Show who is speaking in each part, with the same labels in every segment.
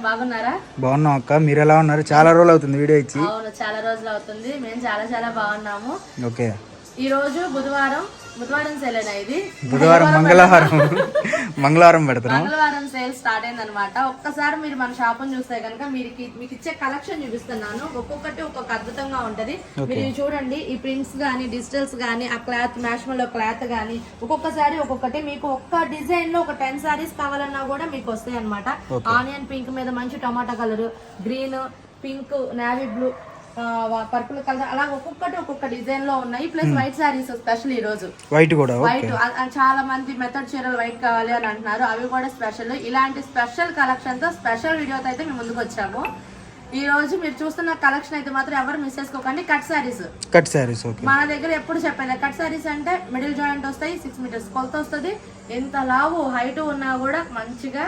Speaker 1: బాగున్నారా?
Speaker 2: బాగున్నాం అక్క, మీరు ఎలా ఉన్నారు? చాలా రోజులు అవుతుంది వీడియో ఇచ్చి.
Speaker 1: అవును, చాలా రోజులు అవుతుంది. మేము చాలా బాగున్నాము.
Speaker 2: ఓకే,
Speaker 1: ఈ రోజు బుధవారం సేల్ ఇది
Speaker 2: బుధవారం మంగళవారం పెడతాం.
Speaker 1: మంగళవారం సేల్ స్టార్ట్ అయింది అనమాట. ఒక్కసారి మీరు మన షాప్ చూస్తే కనుక మీకు ఇచ్చే కలెక్షన్ చూపిస్తున్నాను. ఒక్కొక్కటి ఒక్కొక్క అద్భుతంగా ఉంటది. మీరు చూడండి, ఈ ప్రింట్స్ గానీ, డిజిటల్స్ గానీ, ఆ క్లాత్ మ్యాష్మలో క్లాత్ గానీ, ఒక్కొక్కసారి ఒక్కొక్కటి మీకు ఒక్క డిజైన్ లో ఒక 10 సారీస్ కావాలన్నా కూడా మీకు వస్తాయి అనమాట. ఆనియన్ పింక్ మీద మంచి tomato colour, green, pink, navy blue, purple colour, అలా ఒక్కొక్కటి ఒక్కొక్క డిజైన్ లో ఉన్నాయి. ప్లస్ వైట్ సారీస్ స్పెషల్ ఈ రోజు. వైట్ చాలా మంది మెథడ్ చీరలు వైట్ కావాలి అని అంటున్నారు. అవి కూడా స్పెషల్. ఇలాంటి స్పెషల్ కలెక్షన్ తో స్పెషల్ వీడియోతో అయితే మేము ముందుకు వచ్చాము. ఈ రోజు మీరు చూస్తున్న కలెక్షన్ అయితే మాత్రం ఎవరు మిస్ చేసుకోకండి. కట్ సారీస్ మన దగ్గర ఎప్పుడు చెప్పేది, కట్ సారీస్ అంటే మిడిల్ జాయింట్ వస్తాయి, 6 మీటర్స్ కొలత వస్తుంది. ఎంత లావు హైట్ ఉన్నా కూడా మంచిగా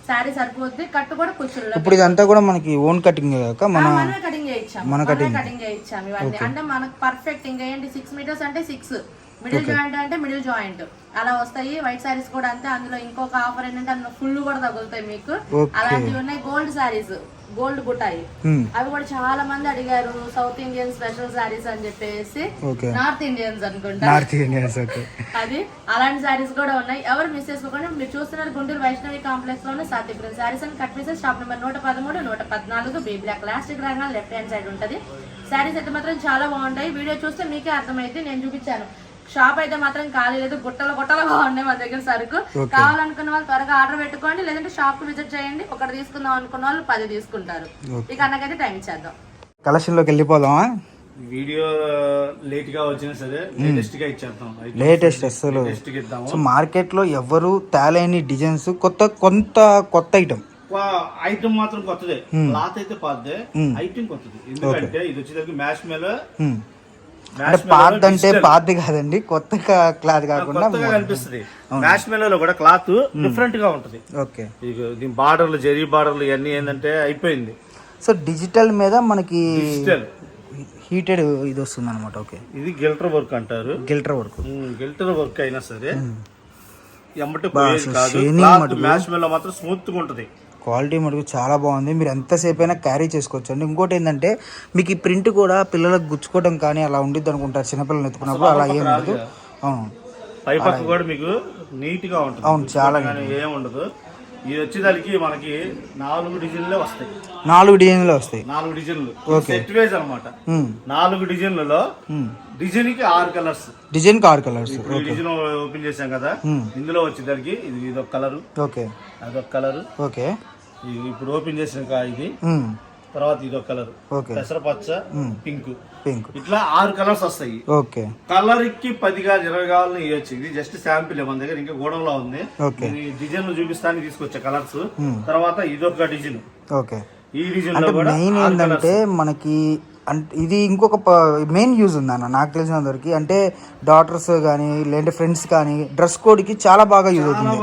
Speaker 1: సారీ సరిపోద్ది. కట్టు కూడా కూర్చుంది.
Speaker 2: ఇప్పుడు ఇదంతా కూడా మనకి ఓన్ కటింగ్
Speaker 1: మనమే కటింగ్ చేయించాము ఇవన్నీ. అంటే మనకు పర్ఫెక్ట్. ఇంకా ఏంటి, 6 మీటర్స్ అంటే 6, మిడిల్ జాయింట్ అంటే మిడిల్ జాయింట్ అలా వస్తాయి. వైట్ సారీస్ కూడా అంతే. అందులో ఇంకొక ఆఫర్ ఏంటంటే అందులో ఫుల్ కూడా తగులుతాయి మీకు. అలాంటివి ఉన్నాయి. గోల్డ్ సారీస్, గోల్డ్ బుట్టాయి, అవి కూడా చాలా మంది అడిగారు. సౌత్ ఇండియన్ స్పెషల్ సారీస్ అని చెప్పేసి, నార్త్ ఇండియన్స్ అనుకుంటా అది. అలాంటి సారీస్ కూడా ఉన్నాయి. ఎవరు మిస్ చేసుకోకుండా. మీరు చూస్తున్నారు గుంటూరు వైష్ణవి కాంప్లెక్స్ లోనే సాత్విపురం సారీస్ అని cut pieces, shop number 113, 114, B block plastic రంగా లెఫ్ట్ హ్యాండ్ సైడ్ ఉంటది. సారీస్ అయితే మాత్రం చాలా బాగుంటాయి. వీడియో చూస్తే మీకే అర్థమైతే. నేను చూపించాను. షాప్ అయితే మాత్రం ఖాళీ లేదు. గుట్టలు బాగున్నాయి మా దగ్గర సరుకు. కావాలనుకున్న వాళ్ళు త్వరగా ఆర్డర్ పెట్టుకోండి, లేదంటే షాప్ కు విజిట్ చేయండి. ఒకటి తీసుకుందాం అనుకున్న వాళ్ళు 10 తీసుకుంటారు. ఇక అన్నకైతే టైం ఇచ్చేద్దాం.
Speaker 2: కలెక్షన్ లోకి వెళ్ళిపోదామా?
Speaker 3: వీడియో లేట్ గా వచ్చినా సరే లేటెస్ట్ గా ఇచ్చేద్దాం.
Speaker 2: లేటెస్ట్ అసలు మార్కెట్ లో ఎవరు తేలేని డిజైన్స్, కొత్త
Speaker 3: ఐటమ్ మాత్రం కొత్తదే. క్లాత్ అయితే పాతదే, ఐటమ్ కొత్తది. ఎందుకంటే ఇది వచ్చేసరికి మ్యాష్ మేలో,
Speaker 2: పాత్ అంటే పాతది కాదండి, కొత్త క్లాత్ కాకుండా
Speaker 3: కనిపిస్తుంది. మ్యాష్ మేలో కూడా క్లాత్ డిఫరెంట్ గా ఉంటది.
Speaker 2: ఓకే,
Speaker 3: దీని బార్డర్లు, జరీ బార్డర్లు ఇవన్నీ ఏంటంటే అయిపోయింది.
Speaker 2: సో డిజిటల్ మీద మనకి హీటెడ్ ఇది వస్తుంది అనమాట. ఓకే,
Speaker 3: ఇది గిల్టర్ వర్క్ అంటారు. గిల్టర్ వర్క్ అయినా సరే ఎమ్మటి మ్యాష్ మేలో మాత్రం స్మూత్ గా ఉంటది.
Speaker 2: క్వాలిటీ మటుకు చాలా బాగుంది. మీరు ఎంతసేపు అయినా క్యారీ చేసుకోవచ్చు అండి. ఇంకోటి ఏంటంటే మీకు ఈ ప్రింట్ కూడా పిల్లలకు గుచ్చుకోవడం కానీ అలా ఉండిద్ది అనుకుంటారు చిన్నపిల్లలు ఎత్తుకున్నప్పుడు. అలా ఏం ఉండదు. అవును,
Speaker 3: పై పక్క కూడా మీకు నీట్ గా ఉంటుంది.
Speaker 2: అవును, చాలా
Speaker 3: ఏం ఉండదు. ఇది వచ్చేదానికి మనకి 4 డిజైన్లే వస్తాయి.
Speaker 2: 4 డిజైన్లు వస్తాయి.
Speaker 3: 4 డిజైన్లు సెట్ వేజ్ అనమాట. 4 డిజైన్లలో డిజైన్ కి 6 కలర్స్.
Speaker 2: డిజైన్ కి 6 కలర్స్.
Speaker 3: డిజైన్ ఓపెన్ చేసాం కదా, ఇందులో వచ్చేదానికి ఇది ఒక కలర్,
Speaker 2: ఓకే,
Speaker 3: అదొక కలర్,
Speaker 2: ఓకే.
Speaker 3: ఇప్పుడు ఓపెన్ చేసిన ఇది, తర్వాత ఇదొక కలర్, పెసరపచ్చ, పింక్, ఇట్లా 6 కలర్స్ వస్తాయి.
Speaker 2: ఓకే,
Speaker 3: కలర్ కి 10 గా 20 కావాలని ఇవ్వచ్చు. ఇది జస్ట్ శాంపిల్ మన దగ్గర, ఇంకా గోడంలో ఉంది. డిజైన్ చూపిస్తానికి తీసుకొచ్చే కలర్స్. తర్వాత ఇదొక డిజైన్.
Speaker 2: ఓకే,
Speaker 3: ఈ డిజైన్ లో కూడా
Speaker 2: మెయిన్ ఏంటంటే మనకి ఇది ఇంకొక మెయిన్ యూజ్ ఉందన్న నాకు తెలిసినంతవరకు. అంటే డాటర్స్ కానీ లేదంటే ఫ్రెండ్స్ కానీ డ్రెస్ కోడ్ కి చాలా బాగా యూజ్ అవుతుంది.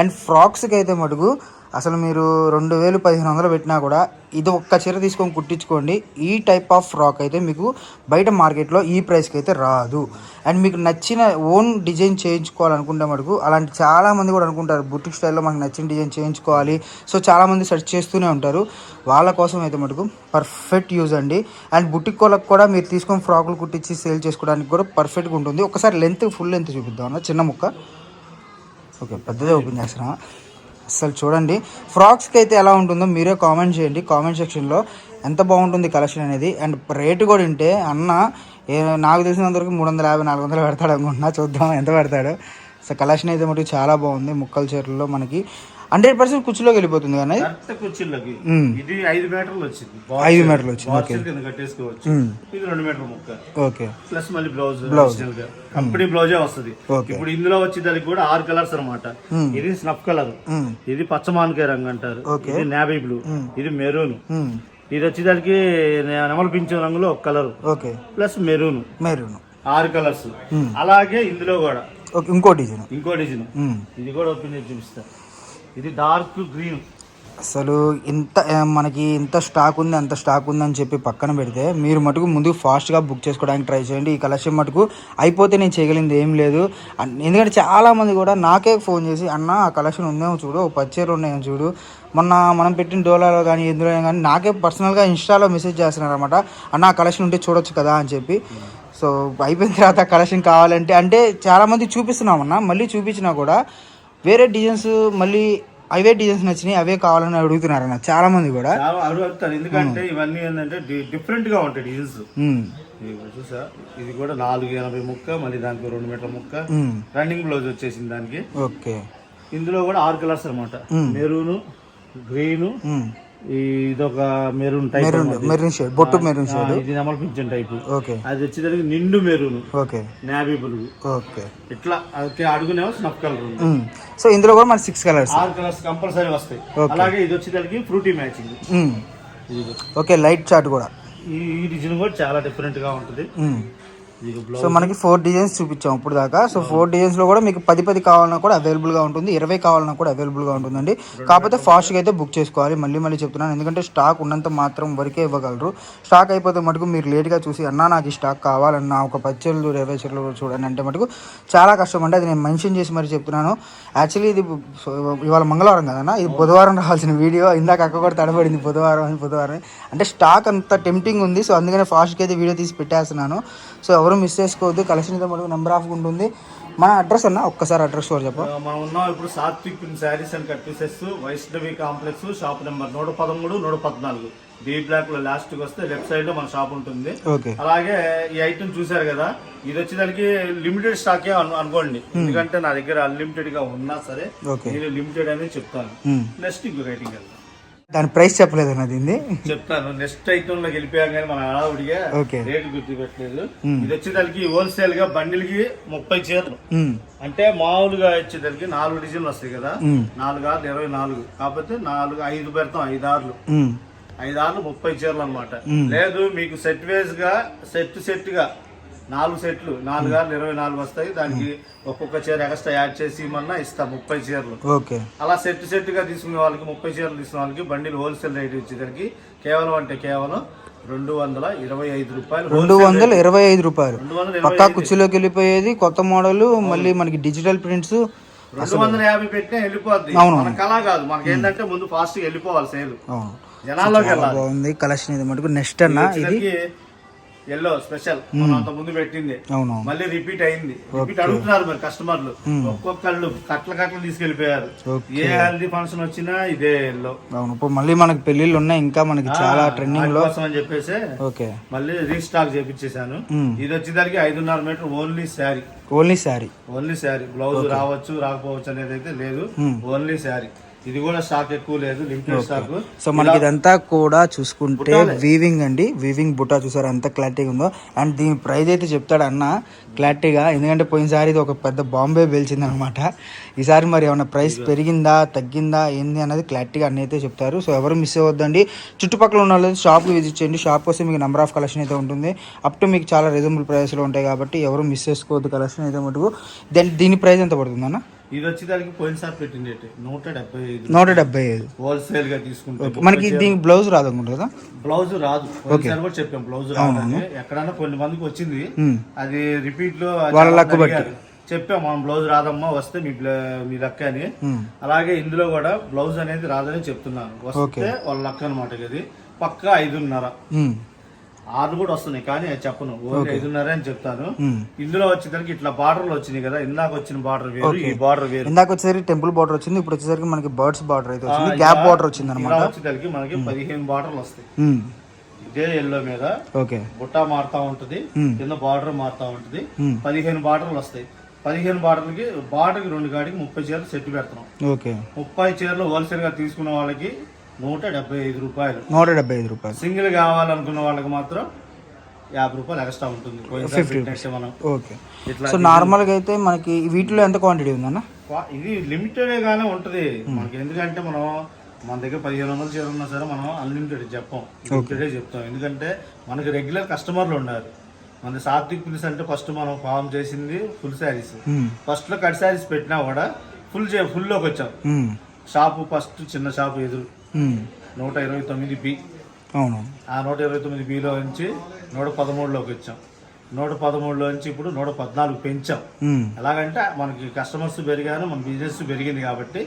Speaker 2: అండ్ ఫ్రాక్స్ కి అయితే మటుకు అసలు మీరు 2000-1500 పెట్టినా కూడా ఇది ఒక్క చీర తీసుకొని కుట్టించుకోండి. ఈ టైప్ ఆఫ్ ఫ్రాక్ అయితే మీకు బయట మార్కెట్లో ఈ ప్రైస్కి అయితే రాదు. అండ్ మీకు నచ్చిన ఓన్ డిజైన్ చేయించుకోవాలనుకుంటే మటుకు అలాంటి చాలామంది కూడా అనుకుంటారు, బుటిక్ స్టైల్లో మనకు నచ్చిన డిజైన్ చేయించుకోవాలి. సో చాలామంది సెర్చ్ చేస్తూనే ఉంటారు. వాళ్ళ కోసం అయితే మటుకు పర్ఫెక్ట్ యూజ్ అండి. అండ్ బుటిక్ వాళ్ళకి కూడా మీరు తీసుకొని ఫ్రాకులు కుట్టించి సేల్ చేసుకోవడానికి కూడా పర్ఫెక్ట్గా ఉంటుంది. ఒకసారి ఫుల్ లెంత్ చూపిద్దాం అన్న, చిన్న ముక్క. ఓకే, పెద్దదే ఓపెన్ చేస్తున్నా. అసలు చూడండి ఫ్రాక్స్కి అయితే ఎలా ఉంటుందో మీరే కామెంట్ చేయండి కామెంట్ సెక్షన్లో. ఎంత బాగుంటుంది కలెక్షన్ అనేది. అండ్ రేటు కూడా ఉంటే అన్న నాకు తెలిసినంతవరకు 350-400 పెడతాడు అనుకుంటున్నా. చూద్దాం ఎంత పెడతాడు. సో కలెక్షన్ అయితే మటుకు చాలా బాగుంది. ముక్కల చీరల్లో మనకి 100% కుర్చీలోకి వెళ్ళిపోతుంది. కానీ
Speaker 3: ఇది 5 మీటర్లు వచ్చింది.
Speaker 2: 5 మీటర్లు వచ్చింది.
Speaker 3: ఇది 2 మీటర్ల ముక్క.
Speaker 2: ఓకే,
Speaker 3: ప్లస్ మళ్ళీ బ్లౌజ్ కంపెనీ బ్లౌజే వస్తుంది. ఇప్పుడు ఇందులో వచ్చేదానికి కూడా 6 కలర్స్ అనమాట. ఇది స్నఫ్ కలర్, ఇది పచ్చమానకాయ రంగు అంటారు, ఇది నేవీ బ్లూ, ఇది మెరూన్, ఇది వచ్చేదానికి నెమల పింఛన్ రంగులో ఒక కలర్, ప్లస్ మెరూన్ 6 కలర్స్. అలాగే ఇందులో కూడా ఇంకో డిజైన్ ఇది కూడా ఓపెన్ చేసి చూపిస్తా. ఇది డార్క్ గ్రీన్,
Speaker 2: అసలు మనకి ఇంత స్టాక్ ఉంది అంత స్టాక్ ఉంది అని చెప్పి పక్కన పెడితే మీరు మటుకు ముందు ఫాస్ట్గా బుక్ చేసుకోవడానికి ట్రై చేయండి. ఈ కలెక్షన్ మటుకు అయిపోతే నేను చేయగలిగింది ఏం లేదు. ఎందుకంటే చాలామంది కూడా నాకే ఫోన్ చేసి అన్న ఆ కలెక్షన్ ఉందేమో చూడు, 10 చీరలు ఉన్నాయేమో చూడు, మొన్న మనం పెట్టిన డోలాలో కానీ ఎందులో కానీ నాకే పర్సనల్గా ఇన్స్టాలో మెసేజ్ చేస్తున్నారు అనమాట, అన్న ఆ కలెక్షన్ ఉంటే చూడొచ్చు కదా అని చెప్పి. సో అయిపోయిన తర్వాత కలెక్షన్ కావాలంటే అంటే చాలామంది చూపిస్తున్నామన్నా, మళ్ళీ చూపించినా కూడా వేరే డిజైన్స్ మళ్ళీ అవే డిజైన్స్ నచ్చినాయి అవే కావాలని అడుగుతున్నారు అన్న చాలా మంది కూడా.
Speaker 3: చాలా అడుగుతారు, ఎందుకంటే ఇవన్నీ ఏంటంటే డిఫరెంట్ గా ఉంటాయి డిజైన్స్. చూసా ఇది కూడా 480 ముక్క, మళ్ళీ దానికి 2 మీటర్ల ముక్క, రన్నింగ్ బ్లౌజ్ వచ్చేసింది దానికి.
Speaker 2: ఓకే,
Speaker 3: ఇందులో కూడా 6 కలర్స్ అనమాట. మెరూన్, గ్రీన్, ఇదొక మెరూన్ టైప్,
Speaker 2: మెరూన్ షేడ్, బొట్టు మెరూన్ షేడ్,
Speaker 3: ఇది నెమల్ పింఛన్ టైప్.
Speaker 2: ఓకే,
Speaker 3: అది వచ్చేసరికి నిండు maroon,
Speaker 2: okay,
Speaker 3: navy blue,
Speaker 2: okay,
Speaker 3: ఇట్లా అడుగునేమో స్నఫ్ కలర్ ఉంది.
Speaker 2: సో ఇందులో కూడా మన 6 కలర్స్
Speaker 3: 6 కలర్స్ కంపల్సరీ వస్తాయి. అలాగే ఇది వచ్చేసరికి frutti matching.
Speaker 2: Okay, light chart కూడా
Speaker 3: ఈ డిజైన్ కూడా చాలా డిఫరెంట్ గా ఉంటుంది.
Speaker 2: సో మనకి 4 డిజైన్స్ చూపించాం ఇప్పుడు దాకా. సో 4 డిజైన్స్లో కూడా మీకు 10 కావాలన్నా కూడా అవైలబుల్గా ఉంటుంది, 20 కావాలన్నా కూడా అవైలబుల్గా ఉంటుందండి. కాకపోతే ఫాస్ట్గా అయితే బుక్ చేసుకోవాలి. మళ్ళీ చెప్తున్నాను, ఎందుకంటే స్టాక్ ఉన్నంత మాత్రం వరకే ఇవ్వగలరు. స్టాక్ అయిపోతే మటుకు మీరు లేట్గా చూసి అన్నా నాకు ఈ స్టాక్ కావాలన్నా ఒక 10 చీరలు 20 చీరలు చూడండి అంటే మటుకు చాలా కష్టం అండి. అది నేను మెన్షన్ చేసి మరి చెప్తున్నాను. యాక్చువల్లీ ఇది ఇవాళ మంగళవారం కదన్నా, ఇది బుధవారం రావాల్సిన వీడియో. ఇందాక అక్క కూడా తడబడింది బుధవారం అంటే స్టాక్ అంత టెంప్టింగ్ ఉంది. సో అందుకనే ఫాస్ట్గా అయితే వీడియో తీసి పెట్టేస్తున్నాను. సో ఎవరు మిస్ చేసుకోవద్దు. కలెక్షన్ అయితే మనకు నెంబర్ ఆఫ్ ఉంటుంది. మన అడ్రస్ అన్న ఒక్కసారి అడ్రస్ కూడా చెప్ప.
Speaker 3: మనం ఉన్నాం ఇప్పుడు Sathvik sarees and cut pieces, Vaishnavi complex, shop number 113, 114. B block లో లాస్ట్ కి వస్తే లెఫ్ట్ సైడ్ లో మన షాప్ ఉంటుంది. అలాగే ఈ ఐటమ్ చూసారు కదా, ఇది వచ్చేదానికి లిమిటెడ్ స్టాకే అనుకోండి, ఎందుకంటే నా దగ్గర అన్లిమిటెడ్ గా ఉన్నా సరే నేను లిమిటెడ్ అనేది చెప్తాను. నెక్స్ట్ ఇంకో రైటింగ్ వెళ్తాను,
Speaker 2: దాని ప్రైస్ చెప్పలేదు అన్నది
Speaker 3: చెప్తాను. నెక్స్ట్ ఐటమ్ లోకి వెళ్ళిపోయాం కానీ మన హడావుడిగా రేటు గుర్తు పెట్టలేదు. ఇది వచ్చేదానికి హోల్సేల్ గా బండిల్ కి 30 చీరలు, అంటే మామూలుగా వచ్చేదానికి 4 డిజైన్లు వస్తాయి కదా, 4 6 24, కాకపోతే 5 పెడతాం, 5 6 30 చీరలు అనమాట. లేదు మీకు సెట్ వేస్ గా సెట్ గా 4 సెట్లు 4 6 24 వస్తాయి. దానికి ఒక్కొక్క చీర ఎక్స్ట్రా యాడ్ చేసి ఇమ్మన్నా ఇస్తా 30 చీరలు. అలా సెట్ గా తీసుకునే వాళ్ళకి 30 చీరలు తీసుకునే వాళ్ళకి బండిల్ హోల్సేల్ రేట్ వచ్చేసరికి కేవలం 225 రూపాయలు.
Speaker 2: 225 రూపాయలు పక్కా కుర్చీలోకి వెళ్ళిపోయేది. కొత్త మోడల్, మళ్ళీ మనకి డిజిటల్ ప్రింట్స్
Speaker 3: 250 పెట్టినా వెళ్ళిపోద్ది. మనకు అలా కాదు, మనకి ఏంటంటే ముందు ఫాస్ట్ గా వెళ్ళిపోవాలి సేల్, జనాల్లోకి వెళ్ళాలి.
Speaker 2: కలెక్షన్ ఇది మటుకు నెక్స్ట్ అన్న ఇది
Speaker 3: ఎల్లో స్పెషల్ మనం అంత ముందు పెట్టింది, మళ్ళీ రిపీట్ అయింది. రిపీట్ అడుగుతున్నారు మరి కస్టమర్లు, ఒక్కొక్కళ్ళు కట్ల తీసుకెళ్లిపోయారు. ఏ హెల్దీ ఫంక్షన్ వచ్చినా ఇదే ఎల్లో.
Speaker 2: అవును, ఇప్పుడు మళ్ళీ మనకి పెళ్లిళ్ళు ఉన్నాయి, ఇంకా మనకి చాలా ట్రెండింగ్ లో
Speaker 3: అని చెప్పేసి మళ్ళీ రీస్టాక్ చేపించేశాను. ఇది వచ్చేదానికి 5.5 మీటర్ ఓన్లీ శారీ. బ్లౌజ్ రావచ్చు రాకపోవచ్చు అనేది అయితే లేదు, ఓన్లీ శారీ. ఇది కూడా స్టాక్ ఎక్కువ లేదు, లిమిటెడ్ స్టాక్.
Speaker 2: సో మనకి ఇదంతా కూడా చూసుకుంటే వీవింగ్ అండి, వీవింగ్ బుట్టా చూసారు ఎంత క్లారిటీగా ఉందో. అండ్ దీని ప్రైస్ అయితే చెప్తాడు అన్న క్లారిటీగా, ఎందుకంటే పోయినసారి ఇది ఒక పెద్ద బాంబే పేల్చింది అనమాట. ఈసారి మరి ఏమైనా ప్రైస్ పెరిగిందా తగ్గిందా ఏంది అనేది క్లారిటీగా అన్నీ అయితే చెప్తారు. సో ఎవరు మిస్ అవ్వద్దండి. చుట్టుపక్కల ఉన్న వాళ్ళు షాప్కి విజిట్ చేయండి. షాప్ వస్తే మీకు నెంబర్ ఆఫ్ కలెక్షన్ అయితే ఉంటుంది. అప్ టు మీకు చాలా రీజనబుల్ ప్రైస్లో ఉంటాయి కాబట్టి ఎవరు మిస్ చేసుకోవద్దు కలెక్షన్ అయితే మటుకు. దీని ప్రైస్ ఎంత పడుతుంది అన్న?
Speaker 3: ఇది వచ్చేదానికి పోయినసారి పెట్టింది
Speaker 2: 175
Speaker 3: హోల్సేల్ గా తీసుకుంటే.
Speaker 2: మనకి దీనికి బ్లౌజ్ రాదు అనుకుంటా కదా?
Speaker 3: బ్లౌజ్ రాదు, పోయినసారి కూడా చెప్పాం బ్లౌజ్ రాదని. ఎక్కడన్నా కొన్ని మందికి వచ్చింది, అది రిపీట్ లో
Speaker 2: వాళ్ళ లక్ బట్టి
Speaker 3: చెప్పాం మనం బ్లౌజ్ రాదమ్మా వస్తే మీ లక్క అని. అలాగే ఇందులో కూడా బ్లౌజ్ అనేది రాదని చెప్తున్నాను, వస్తే వాళ్ళ లక్క అనమాట. ఇది పక్కా 5.5. 6 కూడా వస్తున్నాయి కానీ అది చెప్పను, ఓన్లీ 5.5 అని చెప్తాను. ఇందులో వచ్చేసరికి ఇట్లా బార్డర్లు వచ్చినాయి కదా, ఇందాక వచ్చిన బార్డర్ వేరు, ఈ బార్డర్ వేరు.
Speaker 2: ఇందాక వచ్చేసరికి టెంపుల్ బార్డర్ వచ్చింది, ఇప్పుడు వచ్చేసరికి మనకి బర్డ్స్ బార్డర్ అయితే వచ్చింది, గ్యాప్ బార్డర్ వచ్చింది అనమాట.
Speaker 3: వచ్చేసరికి మనకి 15 బార్డర్లు వస్తాయి. ఇదే ఎల్లో మీద బుట్టా మారుతా ఉంటది, కింద బార్డర్ మారుతా ఉంటది. 15 బార్డర్లు వస్తాయి. 15 బార్డర్లకి బార్డర్కి 2 కాడికి 30 చీరలు సెట్ పెడుతున్నాం. 30 చీరలు హోల్సేల్ గా తీసుకున్న వాళ్ళకి 175 రూపాయలు.
Speaker 2: 175 రూపాయలు.
Speaker 3: సింగిల్ కావాలనుకున్న వాళ్ళకి మాత్రం 50 రూపాయలు ఎక్స్ట్రా ఉంటుంది.
Speaker 2: సో నార్మల్ గా అయితే మనకి వీటిలో ఎంత క్వాంటిటీ ఉందన్న?
Speaker 3: ఇది లిమిటెడ్ గానే ఉంటది మనకి, ఎందుకంటే మన దగ్గర 1500 చీరలు ఉన్నా సరే మనం అన్లిమిటెడ్ చెప్పాం, లిమిటెడే చెప్తాం. ఎందుకంటే మనకి రెగ్యులర్ కస్టమర్లు ఉన్నారు. మన సాత్విక్ పిల్స్ అంటే ఫస్ట్ మనం ఫామ్ చేసింది ఫుల్ శారీస్. ఫస్ట్ లో కట్ శారీస్ పెట్టినా కూడా ఫుల్ లోకి వచ్చాం. షాపు ఫస్ట్ చిన్న షాపు ఎదురు 129B.
Speaker 2: అవును.
Speaker 3: ఆ 129Bలో నుంచి 113లోకి వచ్చాం. 113లో నుంచి ఇప్పుడు 114 పెంచాం. ఎలాగంటే మనకి కస్టమర్స్ పెరిగాను, మన బిజినెస్ పెరిగింది కాబట్టి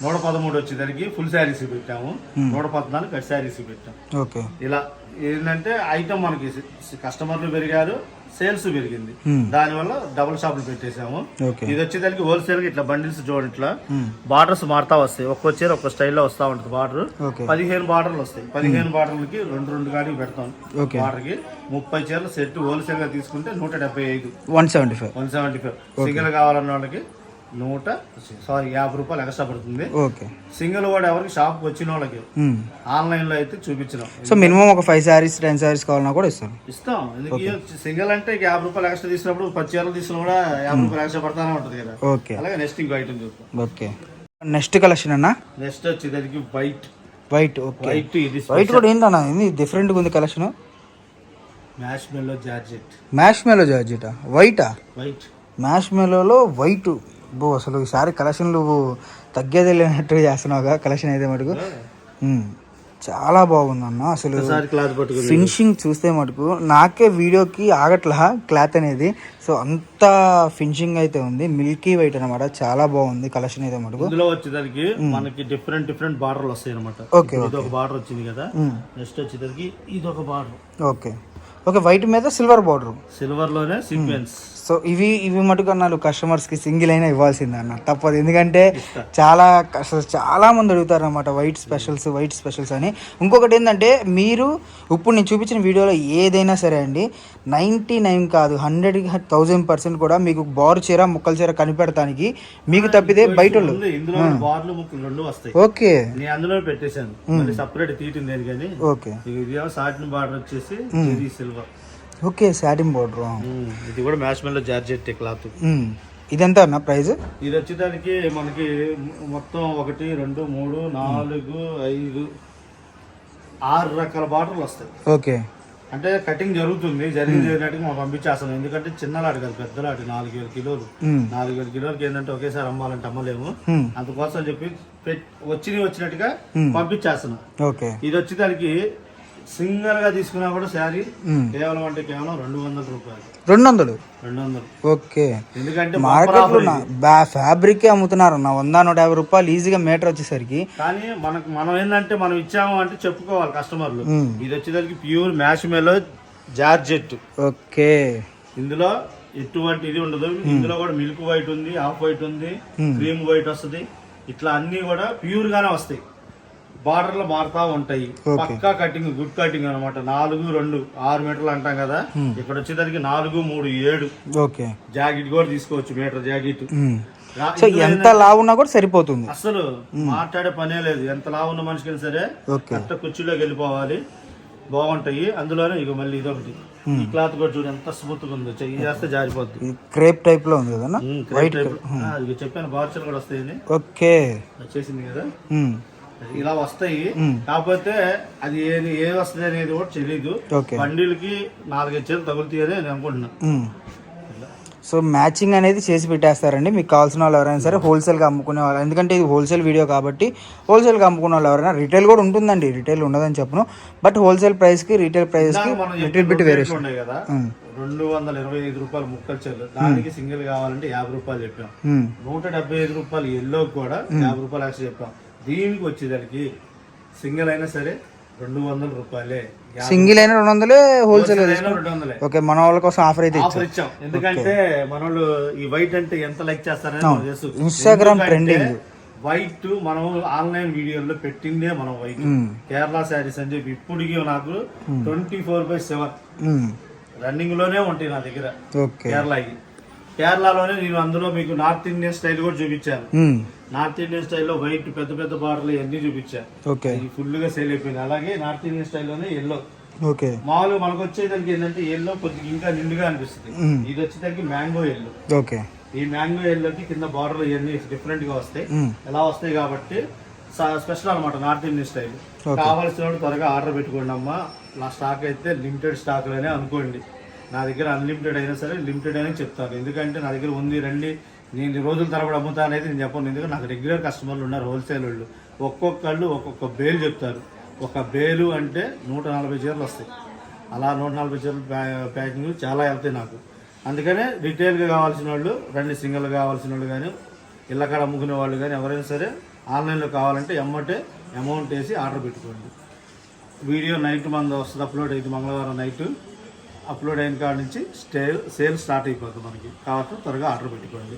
Speaker 3: 113 వచ్చేసరికి ఫుల్ శారీస్ పెట్టాము, 114 కట్ శారీస్ పెట్టాం.
Speaker 2: ఓకే.
Speaker 3: ఇలా ఏంటంటే ఐటమ్ మనకి కస్టమర్లు పెరిగారు, సేల్స్ పెరిగింది, దానివల్ల డబుల్ షాపులు పెట్టేశాము. ఇది వచ్చేసరికి హోల్సేల్ గా ఇట్లా బండిల్స్ చూడండి, ఇట్లా బార్డర్స్ మారుతా వస్తాయి. ఒక్కో చీర ఒక్క స్టైల్లో వస్తా ఉంటుంది బార్డర్. 15 బార్డర్లు వస్తాయి. 15 బార్డర్లకి రెండు గాడికి పెడతాం. బార్డర్ కి 30 చీరలు సెట్ హోల్సేల్ గా తీసుకుంటే 175. 175 సింగిల్ కావాలన్న వాళ్ళకి 50 రూపాయలు ఎక్స్ట్రా పడుతుంది. సింగిల్ కూడా ఎవరికి షాప్ వచ్చిన వాళ్ళకి ఆన్లైన్ లో అయితే చూపించినాం.
Speaker 2: సో మినిమం ఒక 5 సారీస్ 10 సారీస్ కావాలన్నా కూడా ఇస్తాం.
Speaker 3: సింగిల్ అంటే 50 రూపాయలు ఎక్స్ట్రా తీసుకున్నప్పుడు 10 చీరలు తీసుకున్నా కూడా 50 రూపాయలు ఎక్స్ట్రా పడతానే ఉంటుంది కదా. అలాగే నెక్స్ట్ ఇంకో ఐటమ్ చూస్తాం.
Speaker 2: ఓకే. నెక్స్ట్ కలెక్షన్ అన్న,
Speaker 3: నెక్స్ట్ వచ్చేసరికి వైట్.
Speaker 2: ఇది వైట్ కూడా ఏంటన్నా, ఇది డిఫరెంట్ గా ఉంది కలెక్షన్.
Speaker 3: మ్యాష్ మెల్లో
Speaker 2: జార్జెట్ వైట్ మ్యాష్ మెలోలో వైట్. బో అసలు ఈసారి కలెక్షన్లు తగ్గేదే లేనట్టు చేస్తున్నావుగా కలెక్షన్ అయితే మటుకు. చాలా బాగుందన్న. అసలు ఫినిషింగ్ చూస్తే మటుకు నాకే వీడియోకి ఆగట్లా క్లాత్ అనేది. సో అంత ఫినిషింగ్ అయితే ఉంది. మిల్కీ వైట్ అనమాట, చాలా బాగుంది కలెక్షన్ అయితే మటుకు.
Speaker 3: ఇందులో వచ్చేసరికి మనకి డిఫరెంట్ బార్డర్లు వస్తాయి అనమాట. ఇది ఒక బార్డర్ వచ్చింది కదా, నెక్స్ట్ వచ్చేసరికి ఇది ఒక బార్డర్.
Speaker 2: ఓకే. వైట్ మీద సిల్వర్ బార్డర్,
Speaker 3: సిల్వర్ లోనే సీక్వెన్స్.
Speaker 2: సో ఇవి మటుకు అన్నారు కస్టమర్స్ కి సింగిల్ అయినా ఇవ్వాల్సిందే అన్న, తప్పదు. ఎందుకంటే చాలా మంది అడుగుతారు అనమాట వైట్ స్పెషల్స్ అని. ఇంకొకటి ఏంటంటే మీరు ఇప్పుడు నేను చూపించిన వీడియోలో ఏదైనా సరే అండి 99 కాదు 100,000% కూడా మీకు బారు చీర ముక్కల చీర కనిపెడతానికి మీకు తప్పితే బయట ఓకే
Speaker 3: అందులో పెట్టేశాను సపరేట్ తీయటం లేదు కానీ. ఓకే. సాటిన్ బార్డర్ వచ్చేసి సిల్వర్.
Speaker 2: ఓకే. Satin border.
Speaker 3: ఇది కూడా మ్యాష్ మెల్లో జార్జెట్ క్లాత్.
Speaker 2: ఇదెంత అన్న ప్రైస్?
Speaker 3: ఇది వచ్చేదానికి మనకి మొత్తం 1 2 3 4 5 6 రకాల బార్డర్లు వస్తాయి.
Speaker 2: ఓకే.
Speaker 3: అంటే కటింగ్ జరిగినట్టుగా మనం పంపించేస్తాం. ఎందుకంటే చిన్నలాడు కాదు, పెద్దలాడు 4,000 కిలోలు. 4,000 కిలోలకి ఏంటంటే ఒకేసారి అమ్మాలంటే అమ్మలేము. అందుకోసం చెప్పి వచ్చినట్టుగా పంపించేస్తున్నాం. ఇది వచ్చేదానికి సింగల్ గా తీసుకున్నా కూడా శారీ కేవలం 200 రూపాయలు. 200.
Speaker 2: ఓకే.
Speaker 3: ఎందుకంటే
Speaker 2: మార్కెట్ ఫ్యాబ్రిక్ అమ్ముతున్నారు 100-150 రూపాయలు ఈజీగా మీటర్ వచ్చేసరికి.
Speaker 3: కానీ మనం ఏంటంటే మనం ఇచ్చాము అంటే చెప్పుకోవాలి కస్టమర్లు. ఇది వచ్చేసరికి ప్యూర్ మ్యాష్ మెల్లో జార్జెట్.
Speaker 2: ఓకే.
Speaker 3: ఇందులో ఎటువంటి ఇది ఉండదు. ఇందులో కూడా మిల్క్ వైట్ ఉంది, హాఫ్ వైట్ ఉంది, క్రీమ్ వైట్ వస్తుంది. ఇట్లా అన్ని కూడా ప్యూర్ గానే వస్తాయి. బార్డర్లు మారుతా ఉంటాయి. పక్కా కటింగ్, గుడ్ కటింగ్ అనమాట. 4-2 6 మీటర్లు అంటాం కదా, ఇక్కడ వచ్చేసరికి 4-3 7.
Speaker 2: ఓకే.
Speaker 3: జాకెట్ కూడా తీసుకోవచ్చు, మీటర్ జాకెట్.
Speaker 2: ఎంత లావు ఉన్నా కూడా సరిపోతుంది,
Speaker 3: అసలు మాట్లాడే పనే లేదు. ఎంత లావు ఉన్న మనిషికైనా సరే కరెక్ట్ కుర్చీలోకి వెళ్ళిపోవాలి, బాగుంటాయి. అందులోనే ఇక మళ్ళీ ఇదొకటి ఈ క్లాత్ కూడా చూడు ఎంత స్మూత్ గా ఉందో, చెయ్యి చేస్తే జారిపోద్ది.
Speaker 2: క్రేప్ టైప్ లో ఉంది కదా, వైట్
Speaker 3: చెప్పాను. బార్చర్ కూడా వస్తాయని.
Speaker 2: ఓకే.
Speaker 3: వచ్చేసింది కదా, ఇలా వస్తాయి. కాకపోతే అది ఏది వస్తుంది అనేది కూడా తెలీదు. బండిలకి 4-5 చీరలు తగులుతాయి అని నేను అనుకుంటున్నా.
Speaker 2: సో మ్యాచింగ్ అనేది చేసి పెట్టేస్తారండి మీకు కావాల్సిన వాళ్ళు ఎవరైనా సరే, హోల్సేల్గా అమ్ముకునే వాళ్ళు. ఎందుకంటే ఇది హోల్సేల్ వీడియో కాబట్టి హోల్సేల్గా అమ్ముకునే వాళ్ళు ఎవరైనా. రిటైల్ కూడా ఉంటుందండి, రిటైల్ ఉండదని చెప్పను, బట్ హోల్సేల్ ప్రైస్కి రిటైల్ ప్రైస్కి లిటిల్ బిట్ వేరియేషన్ ఉన్నాయి కదా.
Speaker 3: 225 రూపాయలు ముక్కలు చీరలు, దానికి సింగిల్ కావాలంటే 50 రూపాయలు చెప్పాం. 175 రూపాయలు ఎల్లో కూడా 50 రూపాయలు ఎక్స్ట్రా చెప్పాం. దీనికి వచ్చేసరికి సింగిల్ అయినా సరే 200 రూపాయలే.
Speaker 2: సింగిల్ అయినా 200, హోల్సేల్ 200. ఓకే. మన వాళ్ళ కోసం ఆఫర్ అయితే
Speaker 3: ఇచ్చాం. ఎందుకంటే మన వాళ్ళు ఈ వైట్ అంటే ఎంత లైక్ చేస్తారని
Speaker 2: ఇన్స్టాగ్రామ్ ట్రెండింగ్.
Speaker 3: వైట్ మనం ఆన్లైన్ వీడియోలో పెట్టిందే మనం వైట్. కేరళ శారీస్ అని చెప్పి ఇప్పటికి నాకు 24/7 రన్నింగ్ లోనే ఉంటాయి నా దగ్గర. కేరళలోనే నేను అందులో మీకు నార్త్ ఇండియన్ స్టైల్ కూడా చూపించాను. నార్త్ ఇండియన్ స్టైల్లో వైట్ పెద్ద బార్డర్లు అన్ని చూపించాను. ఫుల్ గా సేల్ అయిపోయింది. అలాగే నార్త్ ఇండియన్ స్టైల్లోనే ఎల్లో. మామూలుగా మనకు వచ్చేదానికి ఏంటంటే ఎల్లో కొద్దిగా ఇంకా నిండుగా అనిపిస్తుంది. ఇది వచ్చేదానికి మ్యాంగో ఎల్లో. ఈ మ్యాంగో ఎల్లోకి కింద బార్డర్లు ఇవన్నీ డిఫరెంట్ గా వస్తాయి. ఎలా వస్తాయి కాబట్టి స్పెషల్ అనమాట నార్త్ ఇండియన్ స్టైల్. కావాల్సిన త్వరగా ఆర్డర్ పెట్టుకోండి అమ్మా. నా స్టాక్ అయితే లిమిటెడ్ స్టాక్ లోనే అనుకోండి. నా దగ్గర అన్లిమిటెడ్ అయినా సరే లిమిటెడ్ అని చెప్తాను. ఎందుకంటే నా దగ్గర ఉంది రండి, నేను రోజుల తరబడి అమ్ముతా అనేది నేను చెప్పను. ఎందుకంటే నాకు రెగ్యులర్ కస్టమర్లు ఉన్నారు, హోల్సేల్ వాళ్ళు. ఒక్కొక్కళ్ళు ఒక్కొక్క బేలు చెప్తారు. ఒక బేలు అంటే 140 చీరలు వస్తాయి. అలా 140 చీరలు ప్యాకింగ్ చాలా వెళ్తాయి నాకు. అందుకనే రిటైల్గా కావాల్సిన వాళ్ళు రండి, సింగిల్గా కావాల్సిన వాళ్ళు కానీ ఇళ్ళకాడ అమ్ముకునే వాళ్ళు కానీ ఎవరైనా సరే ఆన్లైన్లో కావాలంటే ఎమ్మటే అమౌంట్ వేసి ఆర్డర్ పెట్టుకోండి. వీడియో నైట్ మంది వస్తుంది, అప్లోడ్ అయితే మంగళవారం నైట్ అప్లోడ్ అయిన కాడ నుంచి సేల్ స్టార్ట్ అయిపోతుంది మనకి. కాబట్టి త్వరగా ఆర్డర్ పెట్టుకోండి.